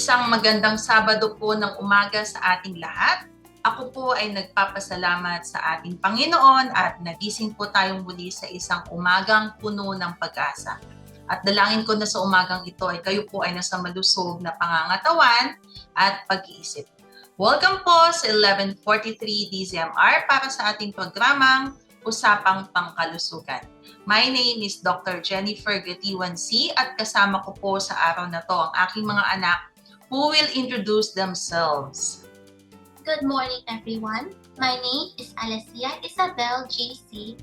Isang magandang Sabado po ng umaga sa ating lahat. Ako po ay nagpapasalamat sa ating Panginoon at nagising po tayong muli sa isang umagang puno ng pag-asa. At dalangin ko na sa umagang ito ay kayo po ay nasa malusog na pangangatawan at pag-iisip. Welcome po sa 11:43 DZMR para sa ating programang Usapang Pangkalusugan. My name is Dr. Jennifer Gatioan-Sy at kasama ko po sa araw na to ang aking mga anak who will introduce themselves. Good morning, everyone. My name is Alessia Isabel JC,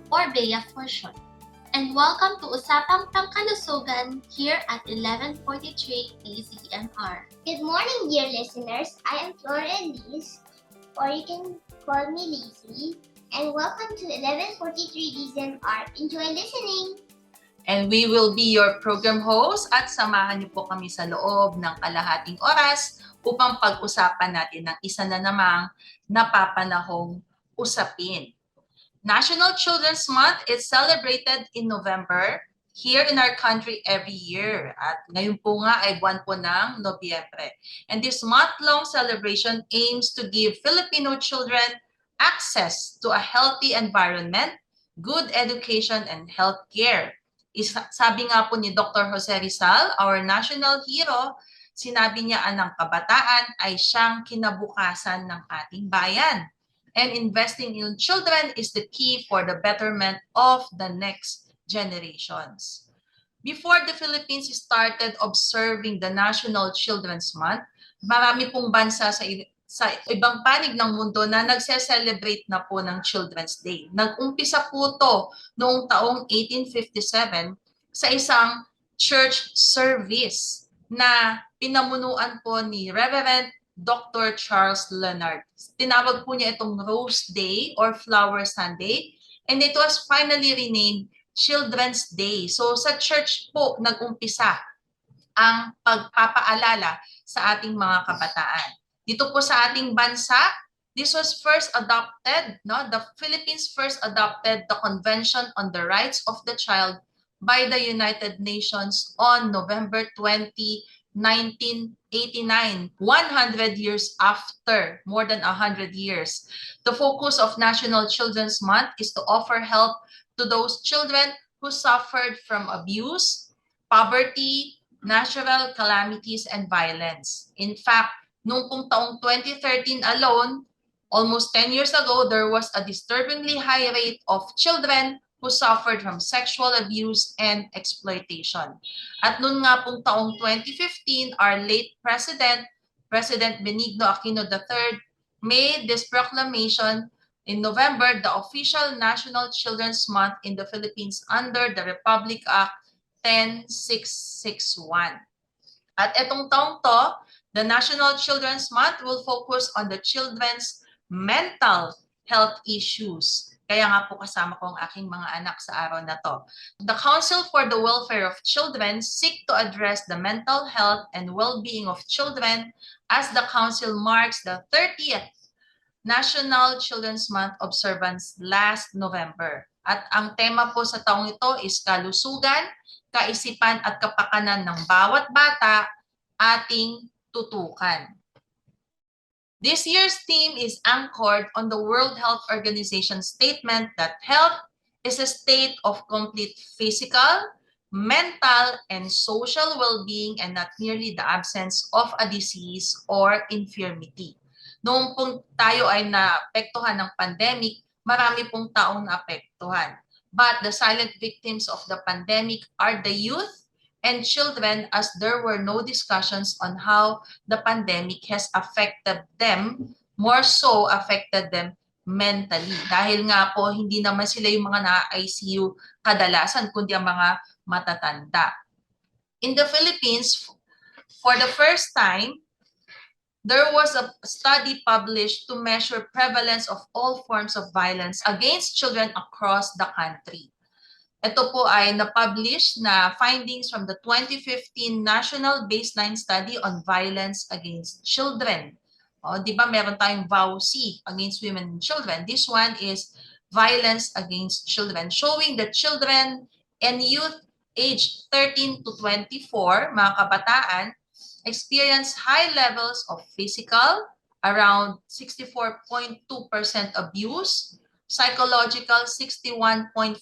or Bea for short. And welcome to Usapang Pangkalusugan here at 11:43 AZMR. Good morning, dear listeners. I am Flora Liz, or you can call me Lizzie. And welcome to 11:43 DZMR. Enjoy listening! And we will be your program host at samahan niyo po kami sa loob ng kalahating oras upang pag-usapan natin ng isa na namang napapanahong usapin. National Children's Month is celebrated in November here in our country every year. At ngayon po nga ay buwan po ng Nobyembre. And this month-long celebration aims to give Filipino children access to a healthy environment, good education, and health care. Sabi nga po ni Dr. Jose Rizal, our national hero, sinabi niya ang kabataan ay siyang kinabukasan ng ating bayan. And investing in children is the key for the betterment of the next generations. Before the Philippines started observing the National Children's Month, marami pong bansa sa ibang panig ng mundo na nagse-celebrate na po ng Children's Day. Nag-umpisa po to noong taong 1857 sa isang church service na pinamunuan po ni Reverend Dr. Charles Leonard. Tinawag po niya itong Rose Day or Flower Sunday, and it was finally renamed Children's Day. So sa church po nag-umpisa ang pagpapaalala sa ating mga kabataan. Dito po sa ating bansa, this was first adopted, the Philippines first adopted the Convention on the Rights of the Child by the United Nations on November 20, 1989, 100 years after, more than 100 years. The focus of National Children's Month is to offer help to those children who suffered from abuse, poverty, natural calamities, and violence. In fact, noong pong taong 2013 alone, almost 10 years ago, there was a disturbingly high rate of children who suffered from sexual abuse and exploitation. At noon nga pong taong 2015, our late President, President Benigno Aquino III, made this proclamation in November, the official National Children's Month in the Philippines under the Republic Act 10661. At etong taong to, the National Children's Month will focus on the children's mental health issues. Kaya nga po kasama ko ang aking mga anak sa araw na to. The Council for the Welfare of Children seek to address the mental health and well-being of children as the Council marks the 30th National Children's Month observance last November. At ang tema po sa taong ito is kalusugan, kaisipan at kapakanan ng bawat bata ating tutukan. This year's theme is anchored on the World Health Organization statement that health is a state of complete physical, mental, and social well-being and not merely the absence of a disease or infirmity. Noong pong tayo ay naapektuhan ng pandemic, marami pong taong naapektuhan. But the silent victims of the pandemic are the youth and children, as there were no discussions on how the pandemic has affected them, more so affected them mentally. Dahil nga po, hindi naman sila yung mga na-ICU kadalasan, kundi ang mga matatanda. In the Philippines, for the first time, there was a study published to measure prevalence of all forms of violence against children across the country. Ito po ay na-publish na findings from the 2015 National Baseline Study on Violence Against Children. Di ba meron tayong VAUC, Against Women and Children. This one is Violence Against Children, showing that children and youth aged 13 to 24, mga kabataan, experience high levels of physical, around 64.2% abuse, psychological 61.5%,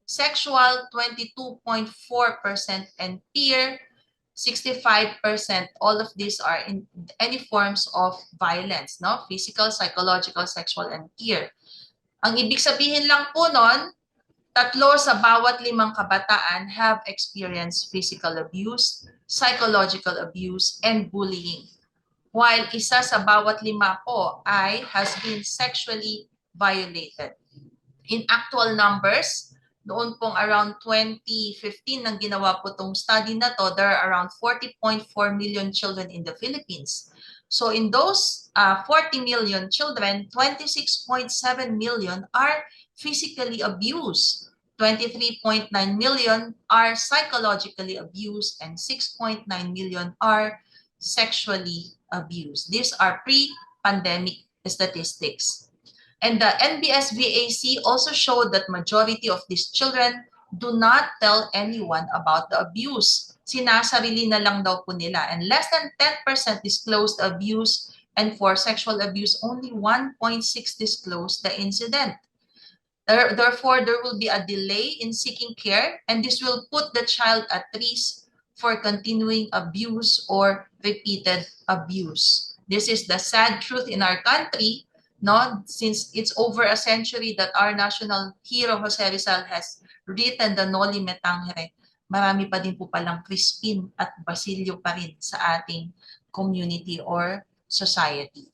sexual 22.4%, and peer 65%. All of these are in any forms of violence, no? Physical, psychological, sexual, and peer. Ang ibig sabihin lang po nun, 3 sa bawat 5 kabataan have experienced physical abuse, psychological abuse, and bullying. While 1 sa bawat 5 po ay has been sexually violated. In actual numbers, noon pong around 2015 nang ginawa po itong study na to, there are around 40.4 million children in the Philippines. So in those 40 million children, 26.7 million are physically abused, 23.9 million are psychologically abused, and 6.9 million are sexually abused. These are pre-pandemic statistics. And the NBS-VAC also showed that majority of these children do not tell anyone about the abuse. Sinasarili na lang daw po nila. And less than 10% disclosed abuse, and for sexual abuse, only 1.6 disclosed the incident. Therefore, there will be a delay in seeking care, and this will put the child at risk for continuing abuse or repeated abuse. This is the sad truth in our country, no? Since it's over a century that our national hero Jose Rizal has written the Noli Me Tangere, marami pa din po palang Crispin at Basilio pa rin sa ating community or society.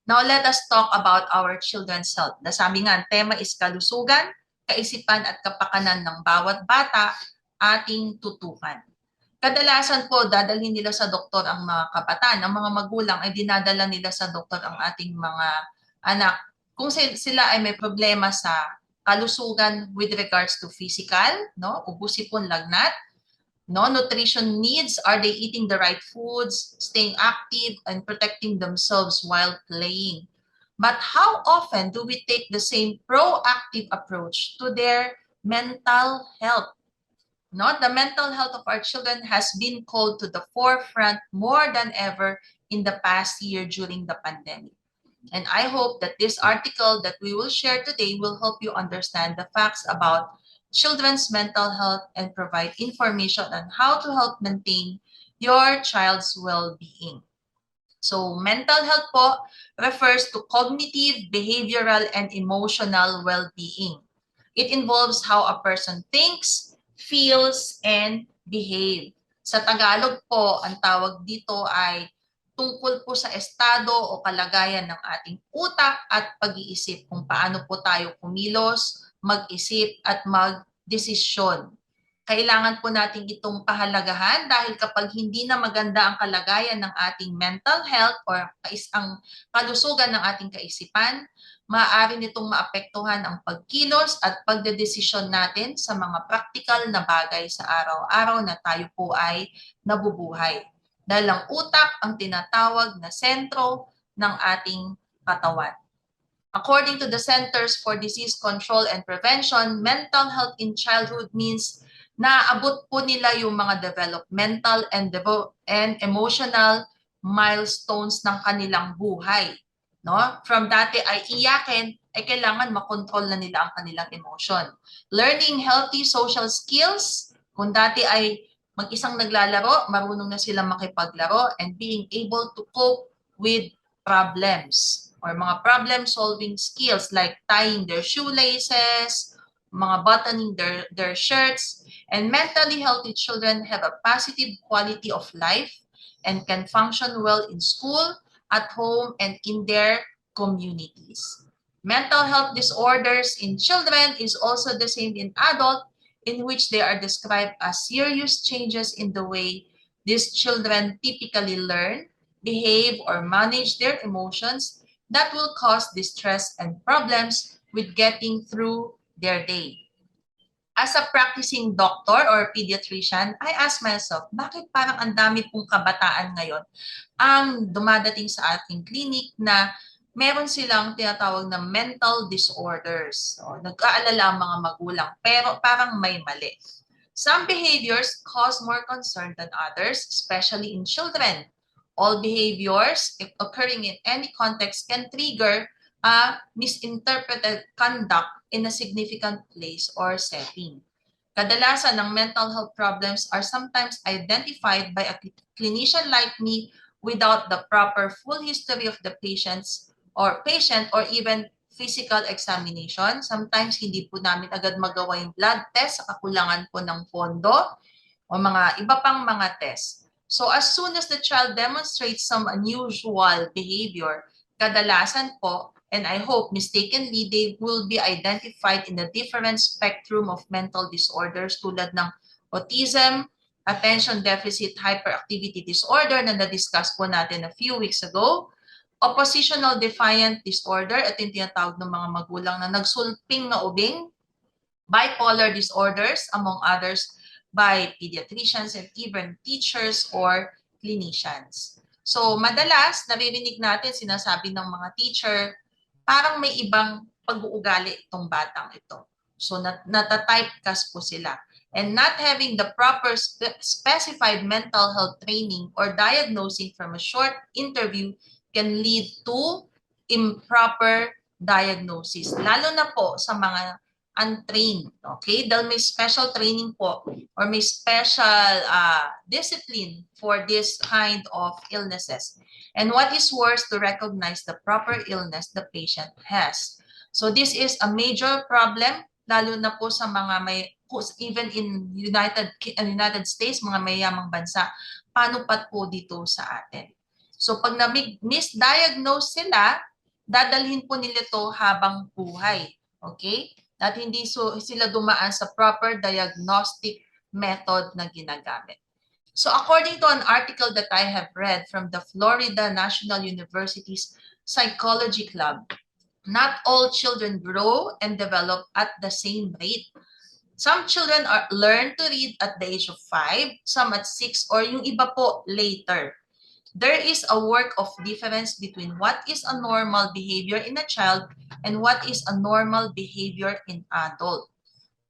Now, let us talk about our children's health. Nasabi nga, ang tema is kalusugan, kaisipan at kapakanan ng bawat bata, ating tutukan. Kadalasan po, dadalhin nila sa doktor ang mga kabataan. Ang mga magulang ay dinadala nila sa doktor ang ating mga anak. Kung sila ay may problema sa kalusugan with regards to physical, no, ubo-sipon, lagnat, no, nutrition needs, are they eating the right foods, staying active, and protecting themselves while playing? But how often do we take the same proactive approach to their mental health? No, the mental health of our children has been called to the forefront more than ever in the past year during the pandemic. And I hope that this article that we will share today will help you understand the facts about children's mental health and provide information on how to help maintain your child's well-being. So mental health po refers to cognitive, behavioral, and emotional well-being. It involves how a person thinks, feels, and behave. Sa Tagalog po, ang tawag dito ay tungkol po sa estado o kalagayan ng ating utak at pag-iisip kung paano po tayo kumilos, mag-isip at mag-desisyon. Kailangan po natin itong pahalagahan dahil kapag hindi na maganda ang kalagayan ng ating mental health or ang kalusugan ng ating kaisipan, maaari nitong maapektuhan ang pagkilos at pagdedesisyon natin sa mga praktikal na bagay sa araw-araw na tayo po ay nabubuhay. Dahil ang utak ang tinatawag na sentro ng ating katawan. According to the Centers for Disease Control and Prevention, mental health in childhood means naabot po nila yung mga developmental and emotional milestones ng kanilang buhay. No? From dati ay iyakin, ay kailangan makontrol na nila ang kanilang emotion. Learning healthy social skills, kung dati ay mag-isang naglalaro, marunong na sila makipaglaro, and being able to cope with problems or mga problem-solving skills like tying their shoelaces, mga buttoning their shirts, and mentally healthy children have a positive quality of life and can function well in school, at home, and in their communities. Mental health disorders in children is also the same in adult, in which they are described as serious changes in the way these children typically learn, behave, or manage their emotions that will cause distress and problems with getting through their day. As a practicing doctor or pediatrician, I ask myself, bakit parang ang dami pong kabataan ngayon ang dumadating sa ating clinic na meron silang tinatawag na mental disorders. So, nag-aalala ang mga magulang, pero parang may mali. Some behaviors cause more concern than others, especially in children. All behaviors, if occurring in any context, can trigger a misinterpreted conduct in a significant place or setting. Kadalasan ng mental health problems are sometimes identified by a clinician like me without the proper full history of the patient or even physical examination. Sometimes hindi po namin agad magawa yung blood test sa kakulangan po ng pondo o mga iba pang mga test. So as soon as the child demonstrates some unusual behavior, kadalasan po, and I hope mistakenly, they will be identified in the different spectrum of mental disorders tulad ng autism, attention deficit hyperactivity disorder na na-discuss po natin a few weeks ago, oppositional defiant disorder, at yung tinatawag ng mga magulang na nagsulping na ubing, bipolar disorders, among others, by pediatricians and even teachers or clinicians. So madalas, naririnig natin sinasabi ng mga teacher, parang may ibang pag-uugali itong batang ito. So nata-typecast po sila. And not having the proper specified mental health training or diagnosing from a short interview can lead to improper diagnosis. Lalo na po sa mga untrained, okay? Dahil may special training po or may special discipline for this kind of illnesses. And what is worse, to recognize the proper illness the patient has. So this is a major problem, lalo na po sa mga may, even in United States, mga mayamang bansa, paano pa po dito sa atin? So pag na-misdiagnose sila, dadalhin po nila to habang buhay. Okay? At hindi sila dumaan sa proper diagnostic method na ginagamit. So according to an article that I have read from the Florida National University's Psychology Club, not all children grow and develop at the same rate. Some children learn to read at the age of 5, some at 6, or yung iba po later. There is a work of difference between what is a normal behavior in a child and what is a normal behavior in adult.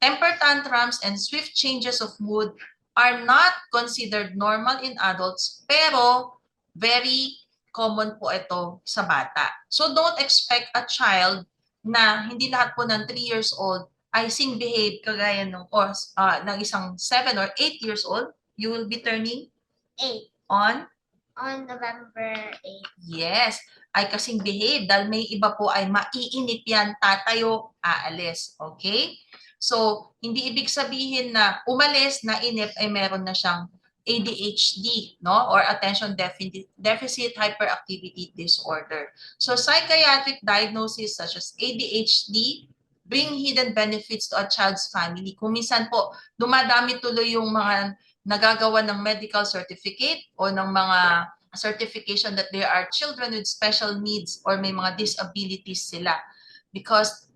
Temper tantrums and swift changes of mood are not considered normal in adults, pero very common po ito sa bata. So don't expect a child na hindi lahat po ng 3 years old ay behave kagaya ng isang 7 or 8 years old. You will be turning 8 on November 8. Yes, ay kasing behave dahil may iba po ay maiinip yan, tatayo, aalis. Okay? So, hindi ibig sabihin na umalis na inip ay meron na siyang ADHD, no? Or attention deficit hyperactivity disorder. So, psychiatric diagnosis such as ADHD bring hidden benefits to a child's family. Kung minsan po, dumadami tuloy yung mga nagagawa ng medical certificate o ng mga certification that there are children with special needs or may mga disabilities sila because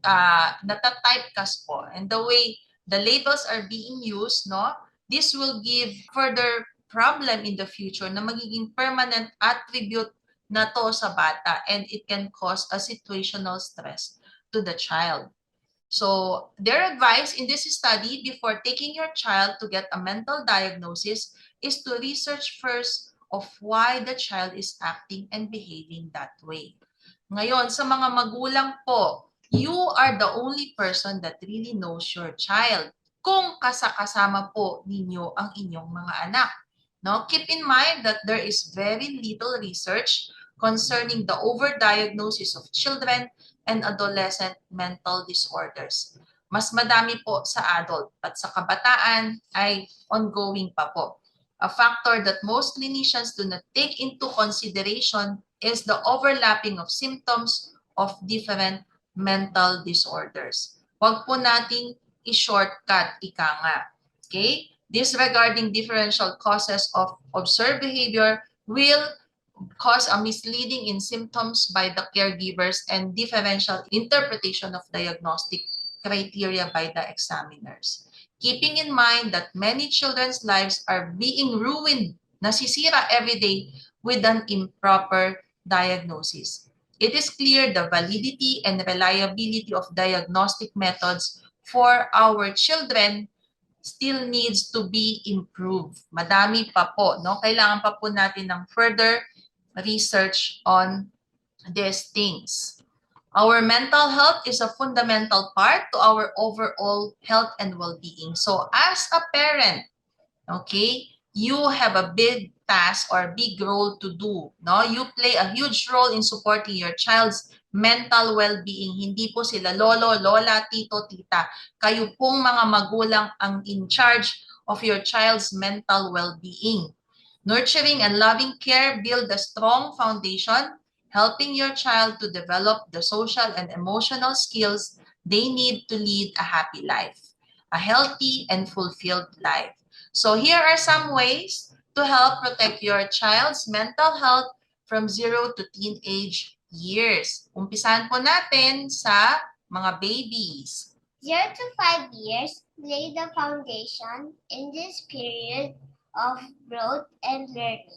nata-typecast po. And the way the labels are being used, no, this will give further problem in the future na magiging permanent attribute na to sa bata and it can cause a situational stress to the child. So their advice in this study before taking your child to get a mental diagnosis is to research first of why the child is acting and behaving that way. Ngayon, sa mga magulang po, you are the only person that really knows your child kung kasama po ninyo ang inyong mga anak. No? Keep in mind that there is very little research concerning the overdiagnosis of children and adolescent mental disorders. Mas madami po sa adult at sa kabataan ay ongoing pa po. A factor that most clinicians do not take into consideration is the overlapping of symptoms of different mental disorders. Huwag po nating i-shortcut, ika nga. Okay? Disregarding differential causes of observed behavior will cause a misleading in symptoms by the caregivers and differential interpretation of diagnostic criteria by the examiners. Keeping in mind that many children's lives are being ruined, nasisira every day with an improper diagnosis. It is clear the validity and reliability of diagnostic methods for our children still needs to be improved. Madami pa po, no? Kailangan pa po natin ng further research on these things. Our mental health is a fundamental part to our overall health and well-being. So as a parent, okay, you have a big task or big role to do. No? You play a huge role in supporting your child's mental well-being. Hindi po sila lolo, lola, tito, tita. Kayo pong mga magulang ang in charge of your child's mental well-being. Nurturing and loving care build a strong foundation, helping your child to develop the social and emotional skills they need to lead a happy life, a healthy and fulfilled life. So here are some ways to help protect your child's mental health from 0 to teenage years. Umpisahan po natin sa mga babies. 0 to 5 years lay the foundation in this period of growth and learning.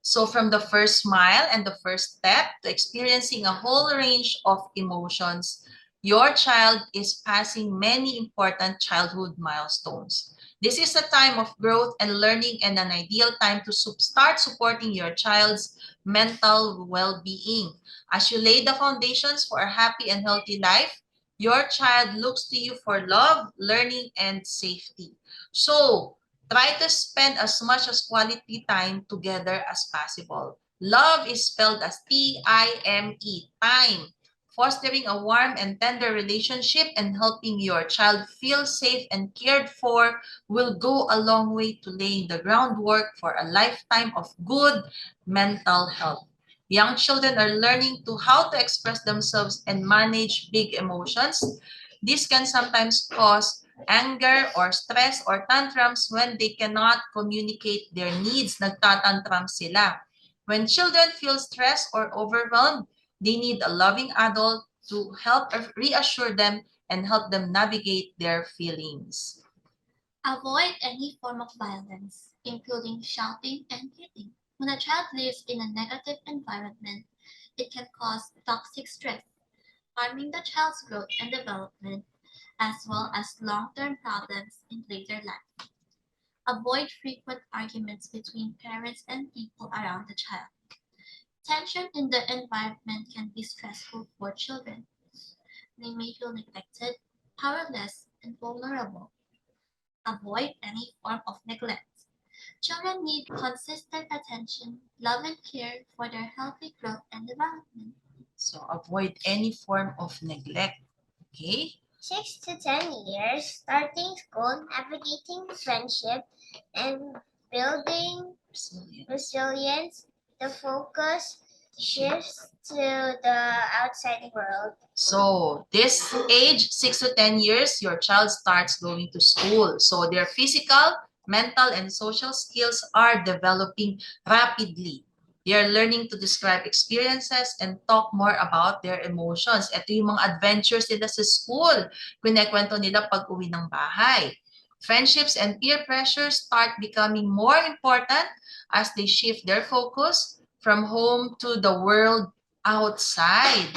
So from the first smile and the first step to experiencing a whole range of emotions, your child is passing many important childhood milestones. This is a time of growth and learning and an ideal time to start supporting your child's mental well-being. As you lay the foundations for a happy and healthy life, your child looks to you for love, learning, and safety. So, try to spend as much as quality time together as possible. Love is spelled as T-I-M-E, time. Fostering a warm and tender relationship and helping your child feel safe and cared for will go a long way to laying the groundwork for a lifetime of good mental health. Young children are learning how to express themselves and manage big emotions. This can sometimes cause anger or stress or tantrums when they cannot communicate their needs. Nagtatantrum sila. When children feel stressed or overwhelmed, they need a loving adult to help reassure them and help them navigate their feelings. Avoid any form of violence, including shouting and hitting. When a child lives in a negative environment, it can cause toxic stress, harming the child's growth and development, as well as long-term problems in later life. Avoid frequent arguments between parents and people around the child. Tension in the environment can be stressful for children. They may feel neglected, powerless, and vulnerable. Avoid any form of neglect. Children need consistent attention, love, and care for their healthy growth and development. So avoid any form of neglect. Okay? 6 to 10 years, starting school, navigating friendship, and building resilience, the focus shifts to the outside world. So this age, 6 to 10 years, your child starts going to school. So their physical, mental, and social skills are developing rapidly. They are learning to describe experiences and talk more about their emotions. Ito yung mga adventures nila sa school. Kwinekwento nila pag uwi ng bahay. Friendships and peer pressure start becoming more important as they shift their focus from home to the world outside.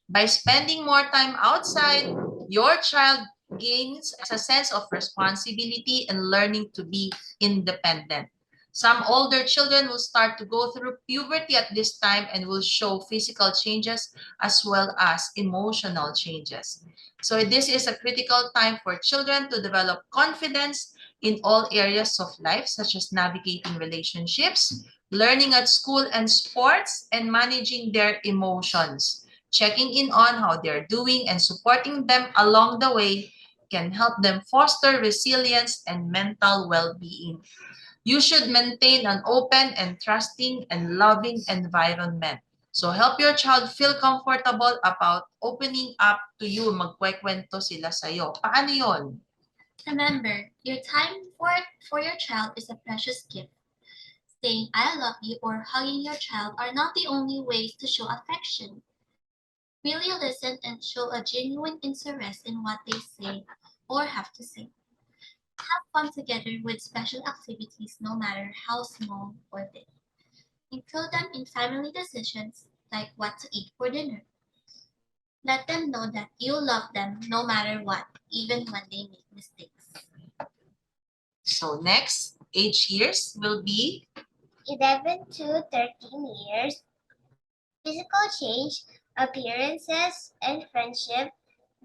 By spending more time outside, your child gains a sense of responsibility and learning to be independent. Some older children will start to go through puberty at this time and will show physical changes as well as emotional changes. So this is a critical time for children to develop confidence in all areas of life, such as navigating relationships, learning at school and sports, and managing their emotions. Checking in on how they're doing and supporting them along the way can help them foster resilience and mental well-being. You should maintain an open and trusting and loving environment. So help your child feel comfortable about opening up to you, magkwekwento sila sa'yo. Paano yun? Remember, your time for your child is a precious gift. Saying I love you or hugging your child are not the only ways to show affection. Really listen and show a genuine interest in what they say or have to say. Have fun together with special activities no matter how small or big. Include them in family decisions like what to eat for dinner. Let them know that you love them no matter what, even when they make mistakes. So next age years will be 11 to 13 years. Physical change, appearances, and friendship.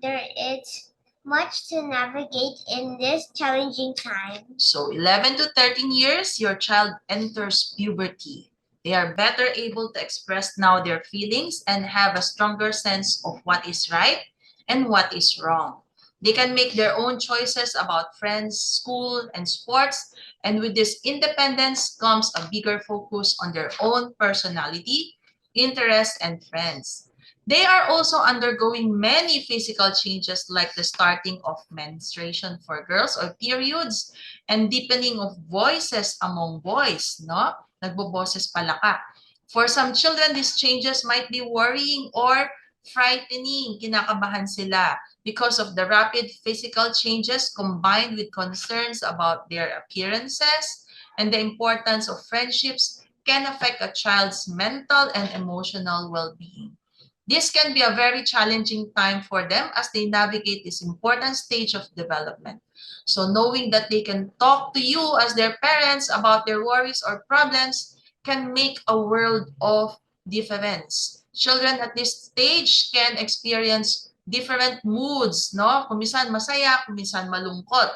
There is much to navigate in this challenging time. So 11 to 13 years, your child enters puberty. They are better able to express now their feelings and have a stronger sense of what is right and what is wrong. They can make their own choices about friends, school, and sports. And with this independence comes a bigger focus on their own personality, interests, and friends. They are also undergoing many physical changes like the starting of menstruation for girls or periods and deepening of voices among boys, no? Nagboboses pala ka. For some children, these changes might be worrying or frightening. Kinakabahan sila because of the rapid physical changes combined with concerns about their appearances and the importance of friendships can affect a child's mental and emotional well-being. This can be a very challenging time for them as they navigate this important stage of development. So knowing that they can talk to you as their parents about their worries or problems can make a world of difference. Children at this stage can experience different moods, no? Kuminsan masaya, kuminsan malungkot.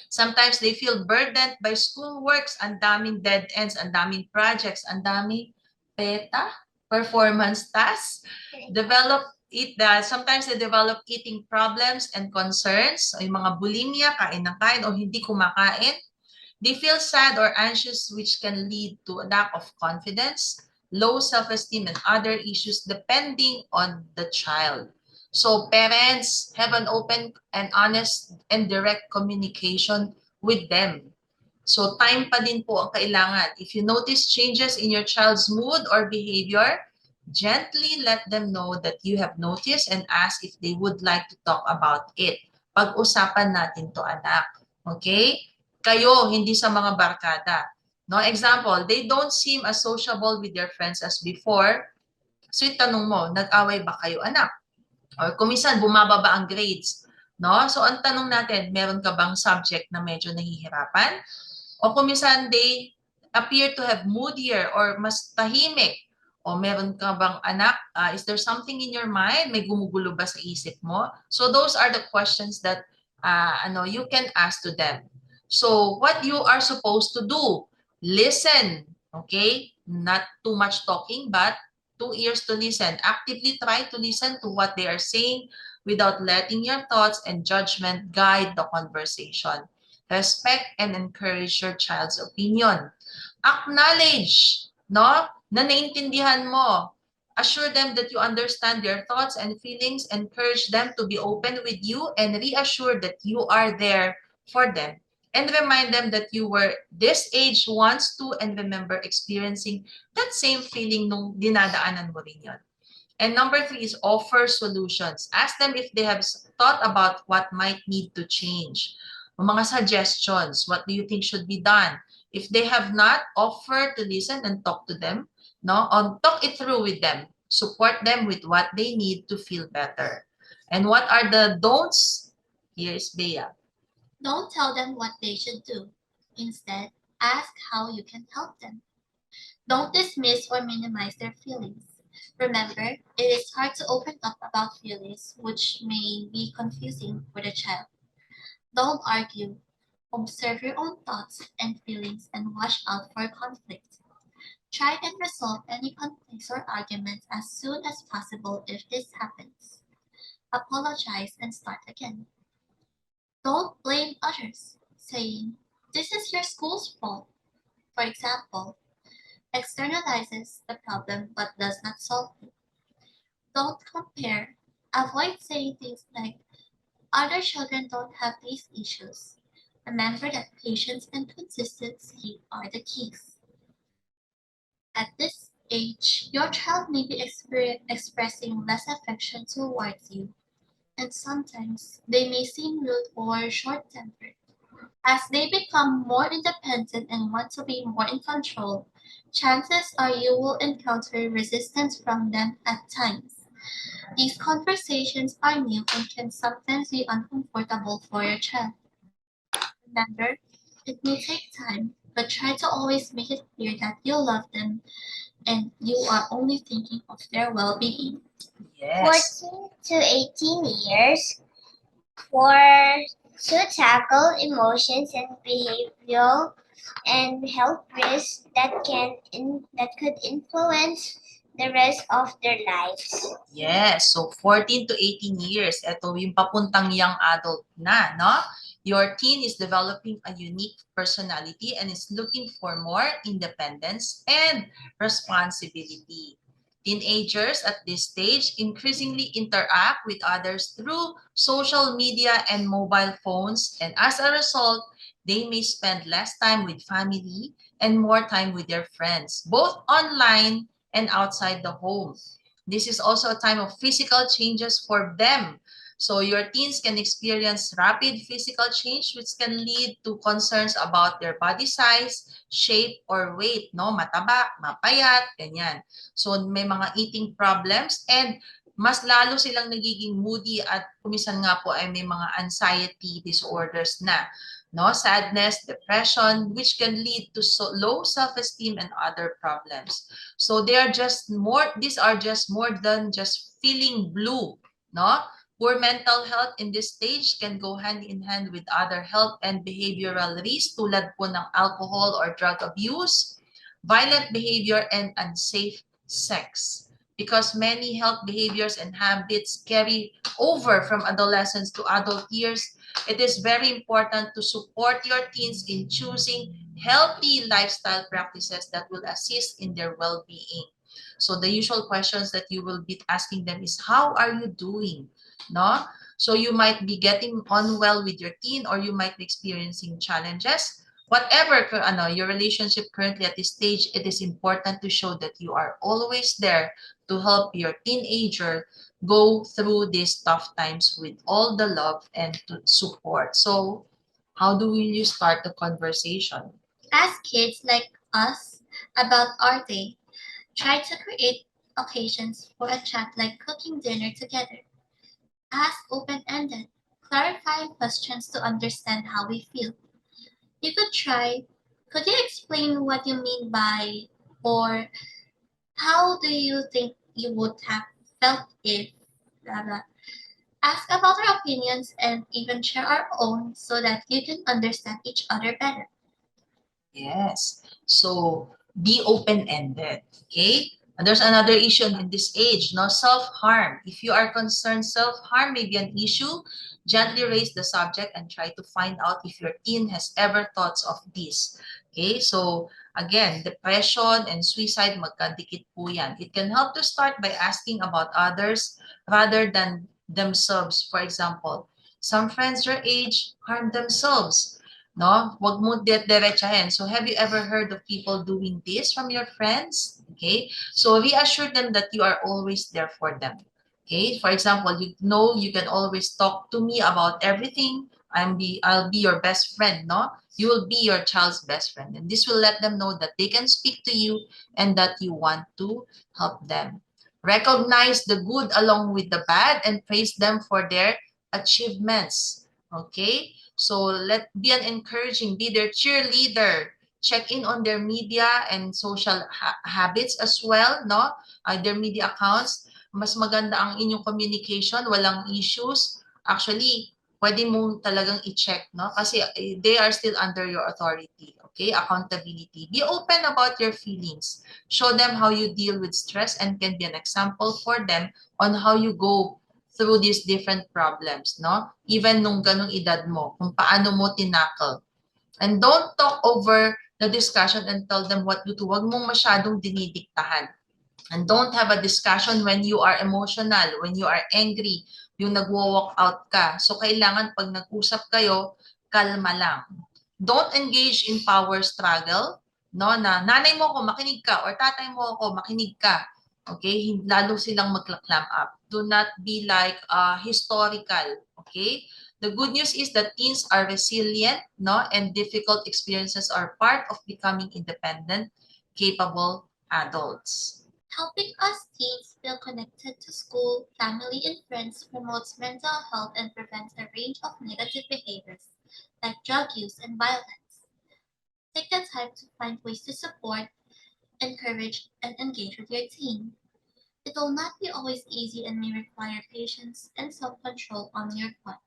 Sometimes they feel burdened by schoolworks, ang daming dead ends, ang daming projects, ang daming performance tasks. Sometimes they develop eating problems and concerns, yung mga bulimia, kain ng kain o hindi kumakain. They feel sad or anxious, which can lead to a lack of confidence, low self-esteem, and other issues depending on the child. So parents have an open and honest and direct communication with them. So time pa din po ang kailangan. If you notice changes in your child's mood or behavior, gently let them know that you have noticed and ask if they would like to talk about it. Pag-usapan natin to, anak. Okay? Kayo, hindi sa mga barkada. No, example, they don't seem as sociable with their friends as before. So tanong mo, nag-away ba kayo, anak? Or kuminsan bumaba ba ang grades? No? So ang tanong natin, meron ka bang subject na medyo nahihirapan? O kuminsan they appear to have moodier or mas tahimik. O meron ka bang anak? Is there something in your mind? May gumugulo ba sa isip mo? So those are the questions that you can ask to them. So what you are supposed to do, listen, okay? Not too much talking, but 2 ears to listen. Actively try to listen to what they are saying without letting your thoughts and judgment guide the conversation. Respect and encourage your child's opinion. Acknowledge, no, na naintindihan mo. Assure them that you understand their thoughts and feelings. Encourage them to be open with you and reassure that you are there for them. And remind them that you were this age once too and remember experiencing that same feeling nung dinadaanan mo rin yun. And number 3 is offer solutions. Ask them if they have thought about what might need to change. Mga suggestions, what do you think should be done? If they have not, offer to listen and talk to them, no? Talk it through with them. Support them with what they need to feel better. And what are the don'ts? Here is Bea. Don't tell them what they should do. Instead, ask how you can help them. Don't dismiss or minimize their feelings. Remember, it is hard to open up about feelings, which may be confusing for the child. Don't argue. Observe your own thoughts and feelings and watch out for conflict. Try and resolve any conflicts or arguments as soon as possible if this happens. Apologize and start again. Don't blame others, saying, "This is your school's fault." For example, externalizes the problem but does not solve it. Don't compare. Avoid saying things like, "Other children don't have these issues." Remember that patience and consistency are the keys. At this age, your child may be expressing less affection towards you, and sometimes they may seem rude or short-tempered. As they become more independent and want to be more in control, chances are you will encounter resistance from them at times. These conversations are new and can sometimes be uncomfortable for your child. Remember, It may take time, but try to always make it clear that you love them and you are only thinking of their well-being. Yes. 14 to 18 years for to tackle emotions and behavioral and health risks that could influence the rest of their lives. Yes, so 14 to 18 years, ito yung papuntang young adult na, no? Your teen is developing a unique personality and is looking for more independence and responsibility. Teenagers at this stage increasingly interact with others through social media and mobile phones, and as a result, they may spend less time with family and more time with their friends, both online and outside the home. This is also a time of physical changes for them. So your teens can experience rapid physical change which can lead to concerns about their body size, shape, or weight, no? Mataba, mapayat, ganyan. So may mga eating problems and mas lalo silang nagiging moody at kumisan nga po ay may mga anxiety disorders na, no? Sadness, depression, which can lead to low self-esteem and other problems. So these are just more than just feeling blue, no? Poor mental health in this stage can go hand in hand with other health and behavioral risks tulad po ng alcohol or drug abuse, violent behavior, and unsafe sex. Because many health behaviors and habits carry over from adolescence to adult years, it is very important to support your teens in choosing healthy lifestyle practices that will assist in their well-being. So the usual questions that you will be asking them is, how are you doing? No? So you might be getting on well with your teen or you might be experiencing challenges. Whatever your relationship currently at this stage, it is important to show that you are always there to help your teenager go through these tough times with all the love and support. So how do you start the conversation? Ask kids like us about our day. Try to create occasions for a chat like cooking dinner together. Ask open-ended, clarifying questions to understand how we feel. You could try, could you explain what you mean by, or how do you think you would have felt if, blah, blah. Ask about our opinions and even share our own so that you can understand each other better. Yes. So be open-ended. Okay. And there's another issue in this age, no, self-harm. If you are concerned self-harm may be an issue, gently raise the subject and try to find out if your teen has ever thoughts of this. Okay, so again, depression and suicide magkadikit po yan. It can help to start by asking about others rather than themselves. For example, some friends your age harm themselves. No? Wag mo diretsahin. So have you ever heard of people doing this from your friends? Okay? So reassure them that you are always there for them. Okay? For example, you know you can always talk to me about everything. I'll be your best friend, no? You will be your child's best friend. And this will let them know that they can speak to you and that you want to help them. Recognize the good along with the bad and praise them for their achievements. Okay? So be an encouraging, be their cheerleader. Check in on their media and social habits as well, no? Their media accounts. Mas maganda ang inyong communication, walang issues. Actually, pwede mo talagang i-check, no? Kasi they are still under your authority, okay? Accountability. Be open about your feelings. Show them how you deal with stress and can be an example for them on how you go through these different problems, no? Even nung ganong edad mo, kung paano mo tinakle. And don't talk over the discussion and tell them what to do. Huwag mong masyadong dinidiktahan. And don't have a discussion when you are emotional, when you are angry, yung nagwo-walk out ka. So kailangan pag nag-usap kayo, kalma lang. Don't engage in power struggle, no? Na nanay mo ako, makinig ka, or tatay mo ako, makinig ka. Okay? Lalo silang magla-clam up. Do not be like historical. Okay? The good news is that teens are resilient, no? And difficult experiences are part of becoming independent, capable adults. Helping us teens feel connected to school, family, and friends promotes mental health and prevents a range of negative behaviors like drug use and violence. Take the time to find ways to support, encourage, and engage with your team. It will not be always easy and may require patience and self-control on your part,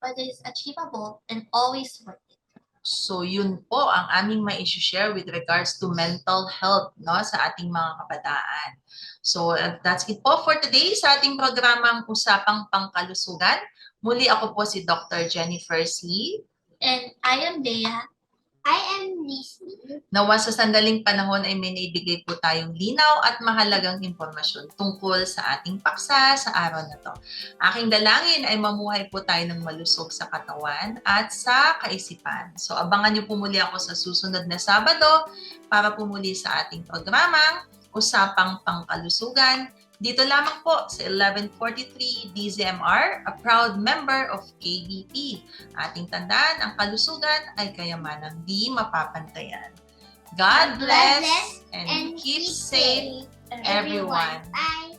but it is achievable and always worth it. So yun po ang aming mai-share with regards to mental health, no, sa ating mga kabataan. So that's it po for today sa ating programang Usapang Pangkalusugan. Muli ako po si Dr. Jennifer C. And I am Bea. I am Lizzie. Nawa sa sandaling panahon ay may naibigay po tayong linaw at mahalagang impormasyon tungkol sa ating paksa sa araw na to. Aking dalangin ay mamuhay po tayo ng malusog sa katawan at sa kaisipan. So abangan niyo po muli ako sa susunod na Sabado para po muli sa ating programang Usapang Pangkalusugan. Dito lamang po sa 1143 DZMR, a proud member of KBP. Ating tandaan, ang kalusugan ay kayamanang di mapapantayan. God bless and keep safe, everyone. Bye.